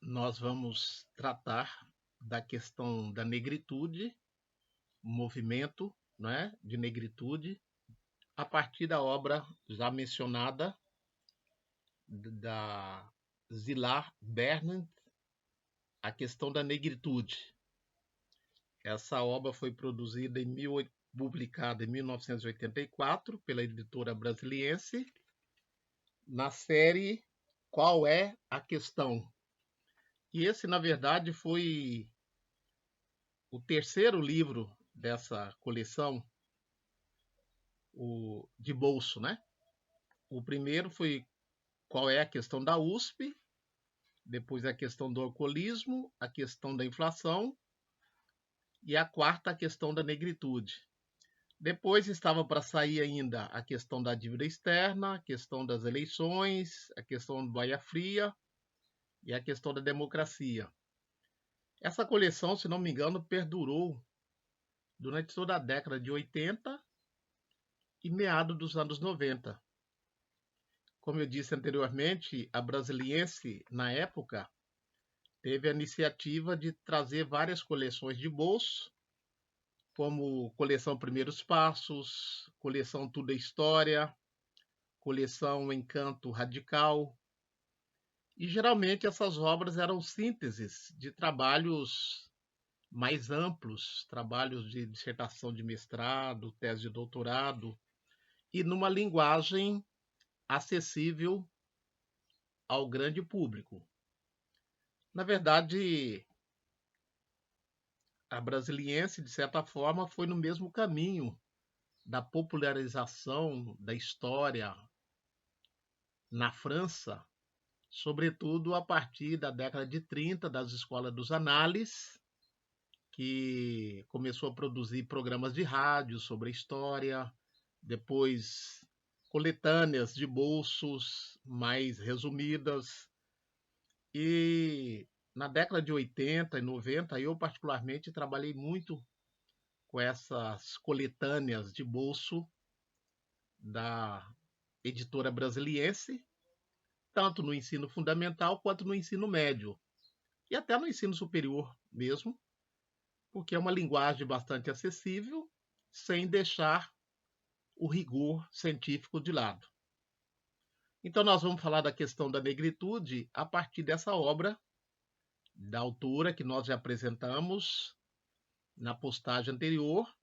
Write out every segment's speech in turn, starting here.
nós vamos tratar da questão da negritude, movimento, né, de negritude, a partir da obra já mencionada da Zillah Bernard, A Questão da Negritude. Essa obra foi produzida publicada em 1984 pela editora Brasiliense, na série Qual é a Questão? E esse, na verdade, foi o terceiro livro dessa coleção, de bolso, né? O primeiro foi Qual é a Questão da USP, depois a questão do alcoolismo, a questão da inflação e a quarta, a questão da negritude. Depois estava para sair ainda a questão da dívida externa, a questão das eleições, a questão do Baía Fria e a questão da democracia. Essa coleção, se não me engano, perdurou durante toda a década de 80 e meado dos anos 90. Como eu disse anteriormente, a Brasiliense, na época, teve a iniciativa de trazer várias coleções de bolso, como coleção Primeiros Passos, coleção Tudo é História, coleção Encanto Radical. E geralmente essas obras eram sínteses de trabalhos mais amplos, trabalhos de dissertação de mestrado, tese de doutorado, e numa linguagem acessível ao grande público. Na verdade, a Brasiliense, de certa forma, foi no mesmo caminho da popularização da história na França, sobretudo a partir da década de 30, das escolas dos Annales, que começou a produzir programas de rádio sobre a história, depois coletâneas de bolsos mais resumidas. E na década de 80 e 90, eu particularmente trabalhei muito com essas coletâneas de bolso da editora Brasiliense, tanto no ensino fundamental quanto no ensino médio, e até no ensino superior mesmo, porque é uma linguagem bastante acessível, sem deixar o rigor científico de lado. Então nós vamos falar da questão da negritude a partir dessa obra da autora que nós já apresentamos na postagem anterior,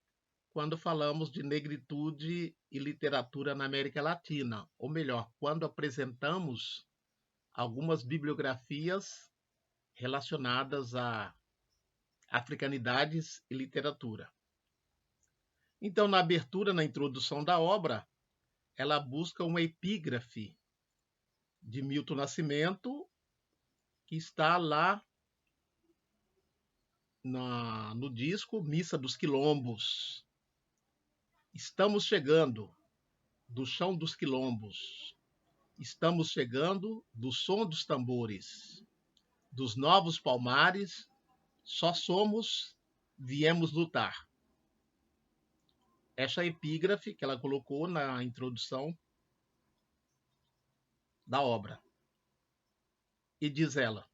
quando falamos de negritude e literatura na América Latina, ou melhor, quando apresentamos algumas bibliografias relacionadas a africanidades e literatura. Então, na abertura, na introdução da obra, ela busca uma epígrafe de Milton Nascimento, que está lá no disco Missa dos Quilombos. Estamos chegando do chão dos quilombos. Estamos chegando do som dos tambores, dos novos palmares. Só somos, viemos lutar. Essa epígrafe que ela colocou na introdução da obra. E diz ela: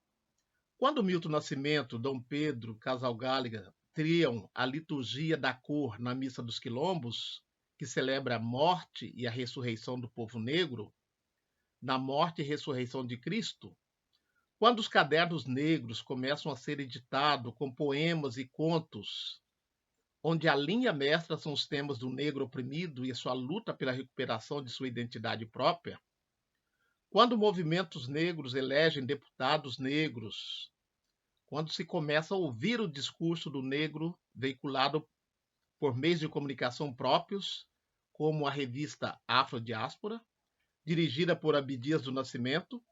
quando Milton Nascimento, Dom Pedro, Casal Gallagher triam a liturgia da cor na Missa dos Quilombos, que celebra a morte e a ressurreição do povo negro, na morte e ressurreição de Cristo, quando os cadernos negros começam a ser editados com poemas e contos, onde a linha mestra são os temas do negro oprimido e a sua luta pela recuperação de sua identidade própria, quando movimentos negros elegem deputados negros, quando se começa a ouvir o discurso do negro veiculado por meios de comunicação próprios, como a revista Afrodiáspora, dirigida por Abdias do Nascimento,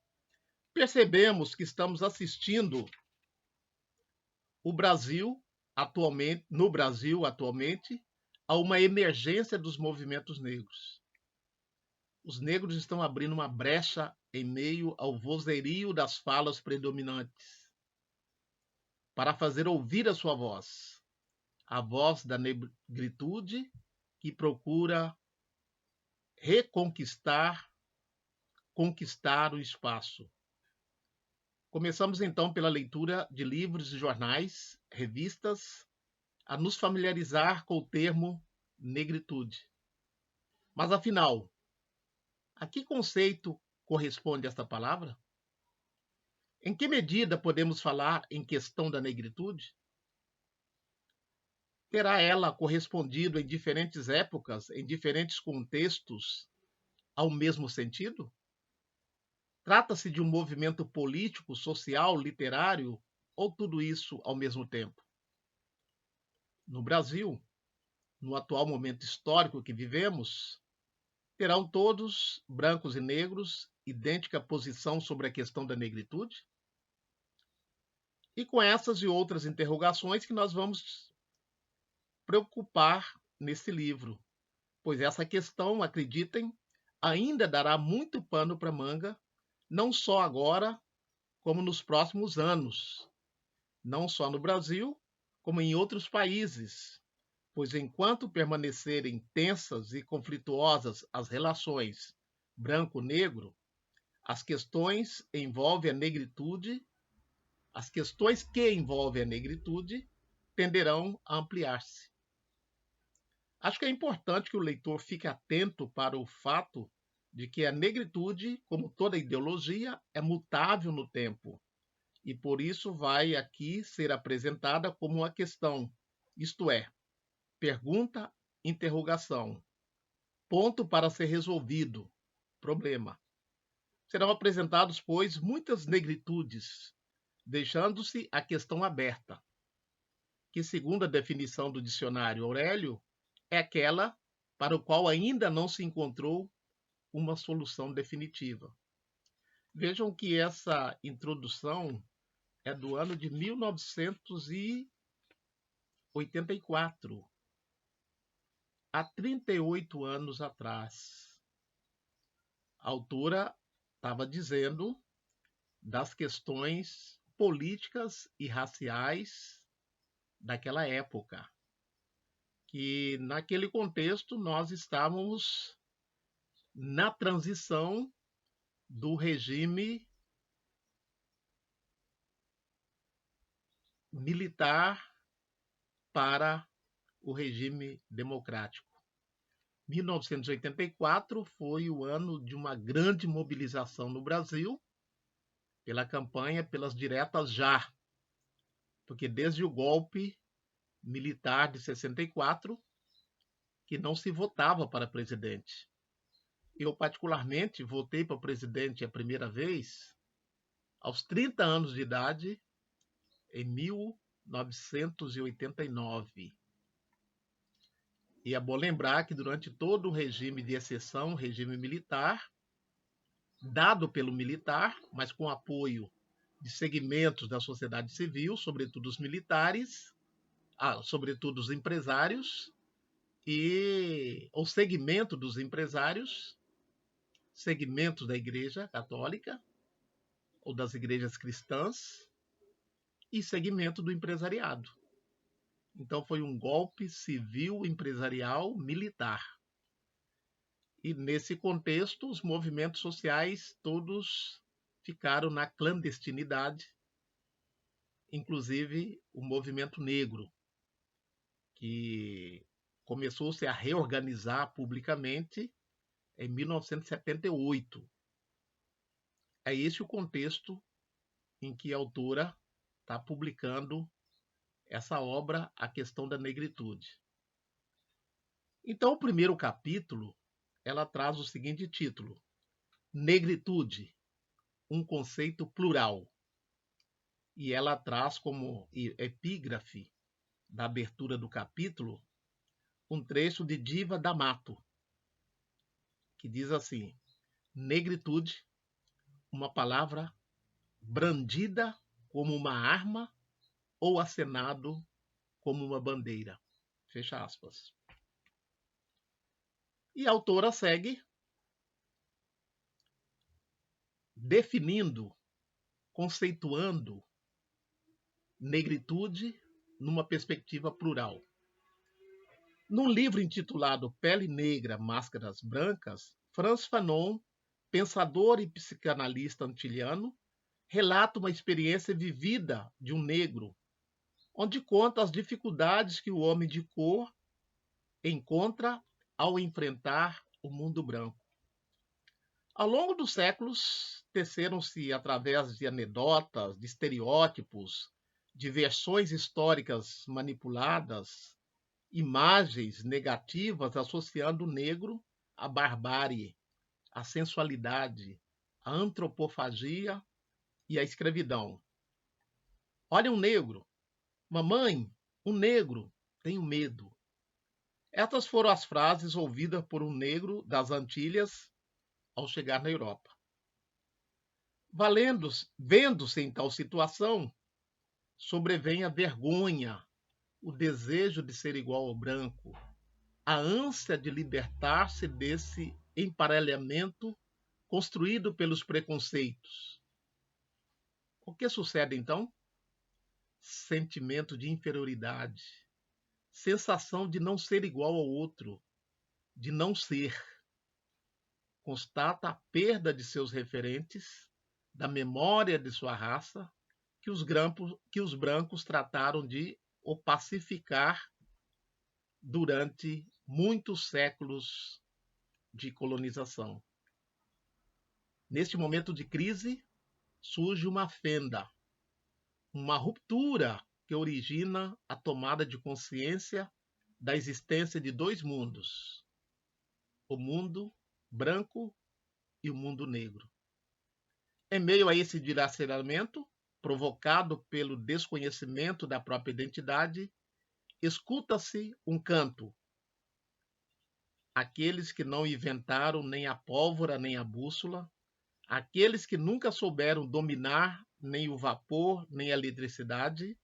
percebemos que estamos assistindo no Brasil atualmente, a uma emergência dos movimentos negros. Os negros estão abrindo uma brecha em meio ao vozerio das falas predominantes, para fazer ouvir a sua voz, a voz da negritude que procura conquistar o espaço. Começamos então pela leitura de livros e jornais, revistas, a nos familiarizar com o termo negritude. Mas afinal, a que conceito corresponde esta palavra? Em que medida podemos falar em questão da negritude? Terá ela correspondido em diferentes épocas, em diferentes contextos, ao mesmo sentido? Trata-se de um movimento político, social, literário ou tudo isso ao mesmo tempo? No Brasil, no atual momento histórico que vivemos, terão todos, brancos e negros, idêntica posição sobre a questão da negritude? E com essas e outras interrogações que nós vamos preocupar nesse livro, pois essa questão, acreditem, ainda dará muito pano para manga, não só agora, como nos próximos anos, não só no Brasil, como em outros países, pois enquanto permanecerem tensas e conflituosas as relações branco-negro, as questões envolvem a negritude, as questões que envolvem a negritude tenderão a ampliar-se. Acho que é importante que o leitor fique atento para o fato de que a negritude, como toda ideologia, é mutável no tempo e por isso vai aqui ser apresentada como uma questão, isto é, pergunta, interrogação, ponto para ser resolvido, problema. Serão apresentados, pois, muitas negritudes, deixando-se a questão aberta, que, segundo a definição do dicionário Aurélio, é aquela para o qual ainda não se encontrou uma solução definitiva. Vejam que essa introdução é do ano de 1984, há 38 anos atrás. A autora estava dizendo das questões políticas e raciais daquela época, que naquele contexto nós estávamos na transição do regime militar para o regime democrático. 1984 foi o ano de uma grande mobilização no Brasil pela campanha pelas diretas já, porque desde o golpe militar de 64 que não se votava para presidente. Eu, particularmente, votei para presidente a primeira vez aos 30 anos de idade, em 1989. E é bom lembrar que durante todo o regime de exceção, regime militar, dado pelo militar, mas com apoio de segmentos da sociedade civil, sobretudo os militares, sobretudo os empresários, e o segmento dos empresários, segmentos da Igreja Católica ou das igrejas cristãs e segmento do empresariado. Então foi um golpe civil, empresarial, militar. E nesse contexto, os movimentos sociais todos ficaram na clandestinidade, inclusive o movimento negro, que começou-se a reorganizar publicamente em 1978. É esse o contexto em que a autora está publicando essa obra, A Questão da Negritude. Então, o primeiro capítulo, ela traz o seguinte título: Negritude, um conceito plural. E ela traz como epígrafe da abertura do capítulo um trecho de Diva D'Amato, que diz assim: negritude, uma palavra brandida como uma arma ou acenado como uma bandeira. Fecha aspas. E a autora segue definindo, conceituando negritude numa perspectiva plural. Num livro intitulado Pele Negra, Máscaras Brancas, Frantz Fanon, pensador e psicanalista antiliano, relata uma experiência vivida de um negro, onde conta as dificuldades que o homem de cor encontra ao enfrentar o mundo branco. Ao longo dos séculos, teceram-se, através de anedotas, de estereótipos, de versões históricas manipuladas, imagens negativas associando o negro à barbárie, à sensualidade, à antropofagia e à escravidão. Olha um negro. Mamãe, um negro, tenho medo. Estas foram as frases ouvidas por um negro das Antilhas ao chegar na Europa. Vendo-se em tal situação, sobrevém a vergonha, o desejo de ser igual ao branco, a ânsia de libertar-se desse emparelhamento construído pelos preconceitos. O que sucede então? Sentimento de inferioridade, sensação de não ser igual ao outro, de não ser. Constata a perda de seus referentes, da memória de sua raça, que os brancos trataram de o pacificar durante muitos séculos de colonização. Neste momento de crise, surge uma fenda, uma ruptura que origina a tomada de consciência da existência de dois mundos, o mundo branco e o mundo negro. Em meio a esse dilaceramento, provocado pelo desconhecimento da própria identidade, escuta-se um canto. Aqueles que não inventaram nem a pólvora nem a bússola, aqueles que nunca souberam dominar nem o vapor nem a eletricidade,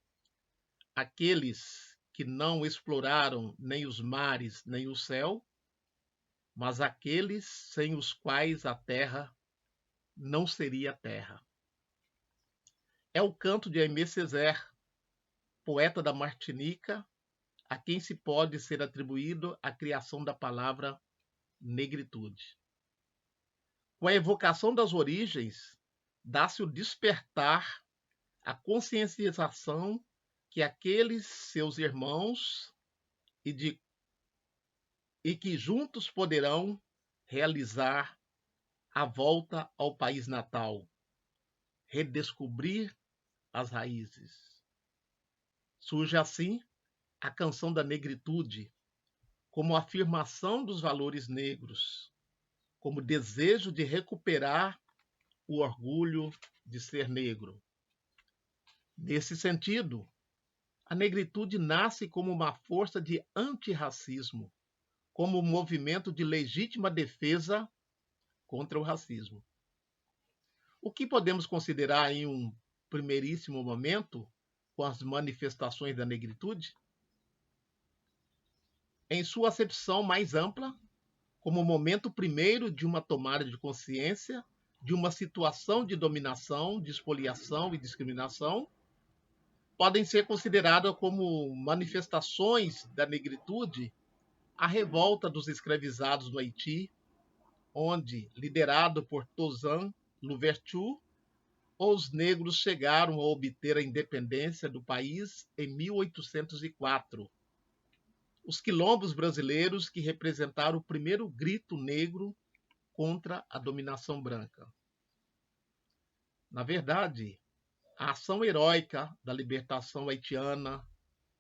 aqueles que não exploraram nem os mares nem o céu, mas aqueles sem os quais a terra não seria terra. É o canto de Aimé Césaire, poeta da Martinica, a quem se pode ser atribuído a criação da palavra negritude. Com a evocação das origens, dá-se o despertar, a conscienciação que aqueles seus irmãos e que juntos poderão realizar a volta ao país natal, redescobrir as raízes. Surge assim a canção da negritude, como afirmação dos valores negros, como desejo de recuperar o orgulho de ser negro. Nesse sentido, a negritude nasce como uma força de antirracismo, como um movimento de legítima defesa contra o racismo. O que podemos considerar em um primeiríssimo momento com as manifestações da negritude? Em sua acepção mais ampla, como o momento primeiro de uma tomada de consciência de uma situação de dominação, de expoliação e discriminação, podem ser consideradas como manifestações da negritude a revolta dos escravizados no Haiti, onde, liderado por Toussaint Louverture, os negros chegaram a obter a independência do país em 1804. Os quilombos brasileiros que representaram o primeiro grito negro contra a dominação branca. Na verdade, a ação heróica da libertação haitiana,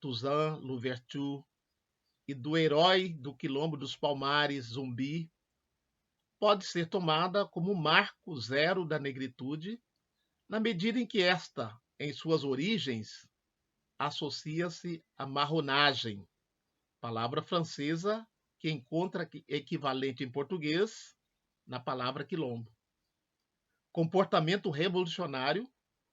Toussaint Louverture, e do herói do Quilombo dos Palmares, Zumbi, pode ser tomada como marco zero da negritude, na medida em que esta, em suas origens, associa-se à marronagem, palavra francesa que encontra equivalente em português na palavra quilombo. Comportamento revolucionário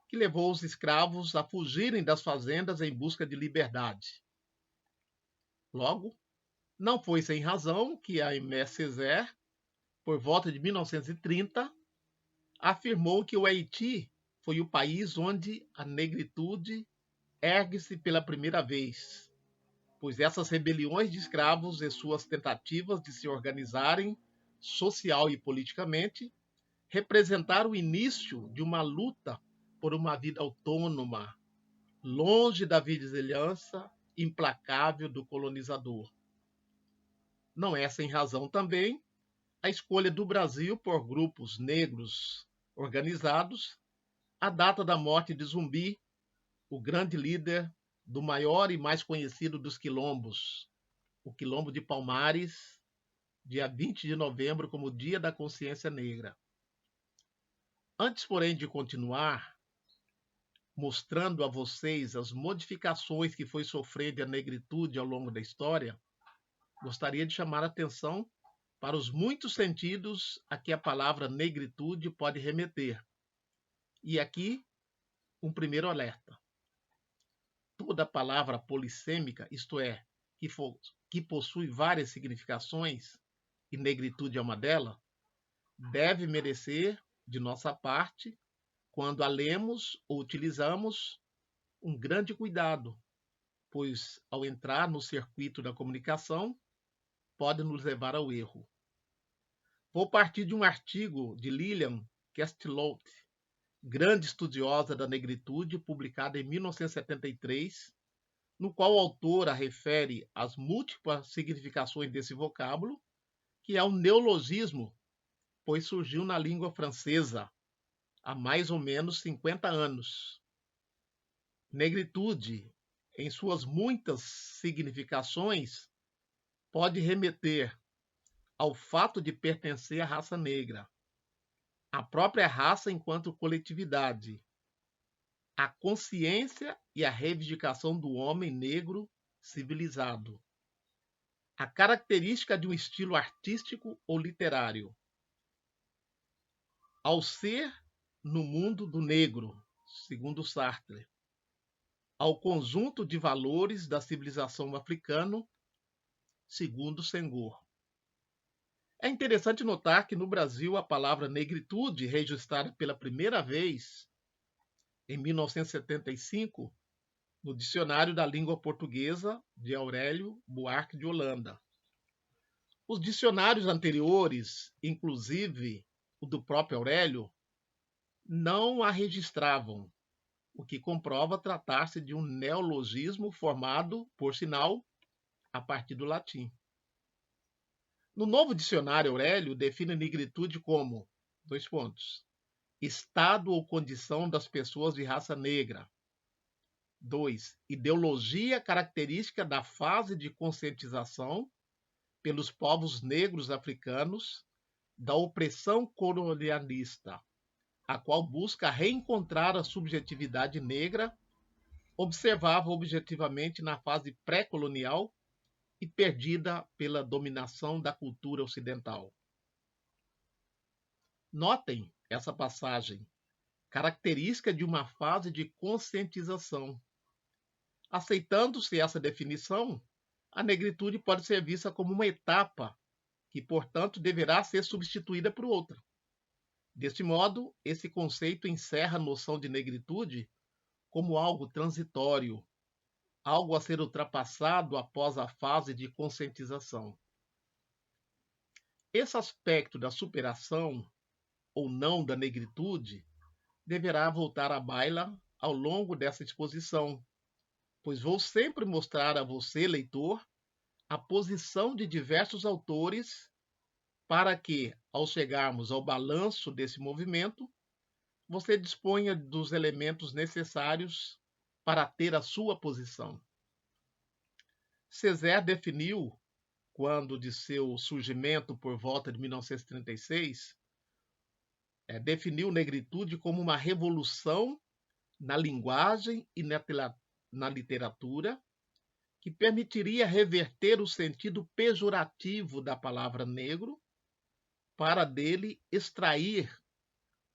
que levou os escravos a fugirem das fazendas em busca de liberdade. Logo, não foi sem razão que Aimé Césaire, por volta de 1930, afirmou que o Haiti foi o país onde a negritude ergue-se pela primeira vez, pois essas rebeliões de escravos e suas tentativas de se organizarem social e politicamente representaram o início de uma luta por uma vida autônoma, longe da vizinhança implacável do colonizador. Não é sem razão também a escolha do Brasil por grupos negros organizados, a data da morte de Zumbi, o grande líder do maior e mais conhecido dos quilombos, o Quilombo de Palmares, dia 20 de novembro, como Dia da Consciência Negra. Antes, porém, de continuar mostrando a vocês as modificações que foi sofrendo a negritude ao longo da história, gostaria de chamar a atenção para os muitos sentidos a que a palavra negritude pode remeter. E aqui, um primeiro alerta. Toda palavra polissêmica, isto é, que possui várias significações, e negritude é uma delas, deve merecer, de nossa parte, quando a lemos ou utilizamos, um grande cuidado, pois, ao entrar no circuito da comunicação, pode nos levar ao erro. Vou partir de um artigo de Lillian Castillout, grande estudiosa da negritude, publicado em 1973, no qual a autora refere as múltiplas significações desse vocábulo, que é um neologismo, pois surgiu na língua francesa há mais ou menos 50 anos. Negritude, em suas muitas significações, pode remeter ao fato de pertencer à raça negra, à própria raça enquanto coletividade, à consciência e à reivindicação do homem negro civilizado, a característica de um estilo artístico ou literário, ao ser no mundo do negro, segundo Sartre, ao conjunto de valores da civilização africana, segundo Senghor. É interessante notar que no Brasil a palavra negritude, registrada pela primeira vez em 1975, no Dicionário da Língua Portuguesa de Aurélio Buarque de Holanda. Os dicionários anteriores, inclusive o do próprio Aurélio, não a registravam, o que comprova tratar-se de um neologismo formado, por sinal, a partir do latim. No novo dicionário, Aurélio define negritude como, estado ou condição das pessoas de raça negra. 2. Ideologia característica da fase de conscientização pelos povos negros africanos da opressão colonialista, a qual busca reencontrar a subjetividade negra, observava objetivamente na fase pré-colonial e perdida pela dominação da cultura ocidental. Notem essa passagem, característica de uma fase de conscientização. Aceitando-se essa definição, a negritude pode ser vista como uma etapa que, portanto, deverá ser substituída por outra. Deste modo, esse conceito encerra a noção de negritude como algo transitório, algo a ser ultrapassado após a fase de conscientização. Esse aspecto da superação ou não da negritude deverá voltar à baila ao longo dessa exposição, pois vou sempre mostrar a você, leitor, a posição de diversos autores para que, ao chegarmos ao balanço desse movimento, você disponha dos elementos necessários para ter a sua posição. Césaire definiu, quando de seu surgimento por volta de 1936, definiu negritude como uma revolução na linguagem e na literatura que permitiria reverter o sentido pejorativo da palavra negro para dele extrair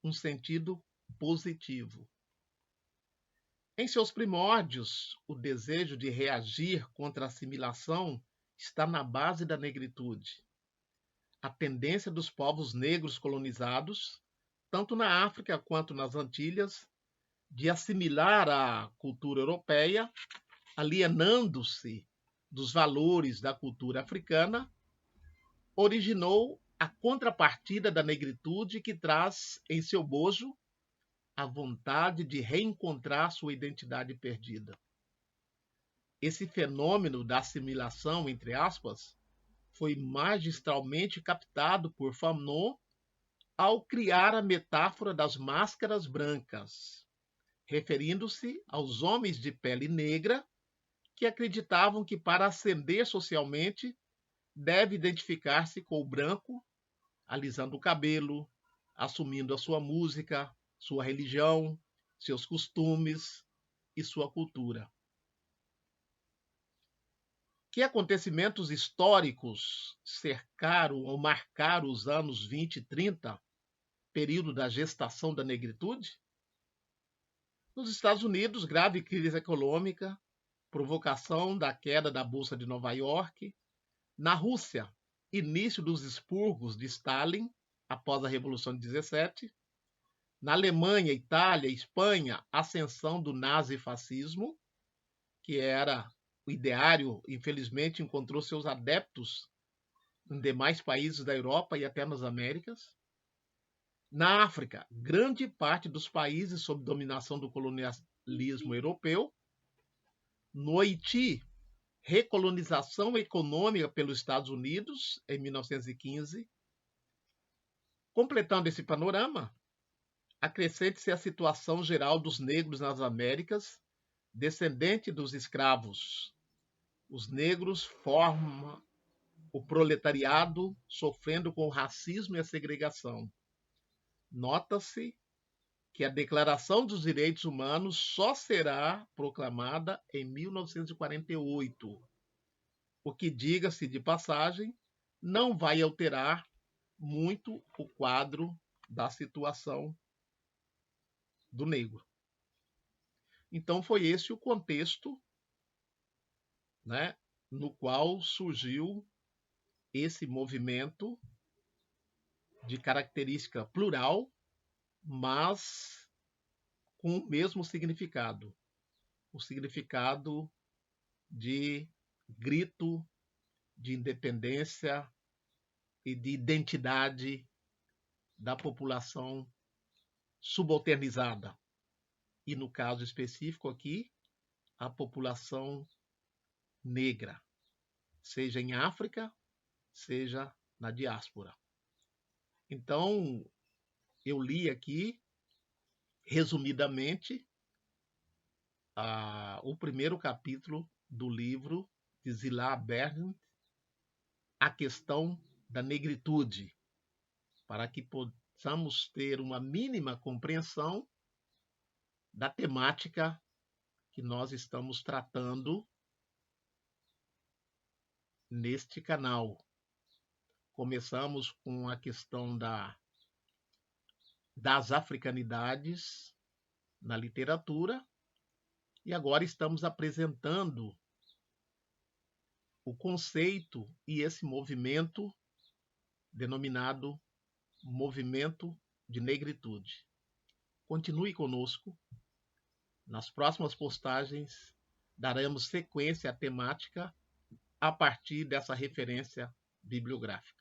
um sentido positivo. Em seus primórdios, o desejo de reagir contra a assimilação está na base da negritude. A tendência dos povos negros colonizados, tanto na África quanto nas Antilhas, de assimilar a cultura europeia, alienando-se dos valores da cultura africana, originou a contrapartida da negritude que traz em seu bojo a vontade de reencontrar sua identidade perdida. Esse fenômeno da assimilação, entre aspas, foi magistralmente captado por Fanon ao criar a metáfora das máscaras brancas, referindo-se aos homens de pele negra que acreditavam que para ascender socialmente deve identificar-se com o branco, alisando o cabelo, assumindo a sua música, sua religião, seus costumes e sua cultura. Que acontecimentos históricos cercaram ou marcaram os anos 20 e 30, período da gestação da negritude? Nos Estados Unidos, grave crise econômica, provocação da queda da Bolsa de Nova York. Na Rússia, início dos expurgos de Stalin após a Revolução de 17. Na Alemanha, Itália, Espanha, ascensão do nazifascismo, que era o ideário, infelizmente encontrou seus adeptos em demais países da Europa e até nas Américas. Na África, grande parte dos países sob dominação do colonialismo europeu. No Haiti, recolonização econômica pelos Estados Unidos em 1915. Completando esse panorama, acrescente-se a situação geral dos negros nas Américas, descendente dos escravos. Os negros formam o proletariado sofrendo com o racismo e a segregação. Nota-se que a Declaração dos Direitos Humanos só será proclamada em 1948, o que, diga-se de passagem, não vai alterar muito o quadro da situação do negro. Então foi esse o contexto, né, no qual surgiu esse movimento de característica plural, mas com o mesmo significado, o significado de grito de independência e de identidade da população subalternizada. E no caso específico aqui, a população negra, seja em África, seja na diáspora. Então, eu li aqui, resumidamente, o primeiro capítulo do livro de Zillah Berndt, A Questão da Negritude, para que possamos ter uma mínima compreensão da temática que nós estamos tratando neste canal. Começamos com a questão das africanidades na literatura e agora estamos apresentando o conceito e esse movimento denominado Movimento de Negritude. Continue conosco. Nas próximas postagens daremos sequência à temática a partir dessa referência bibliográfica.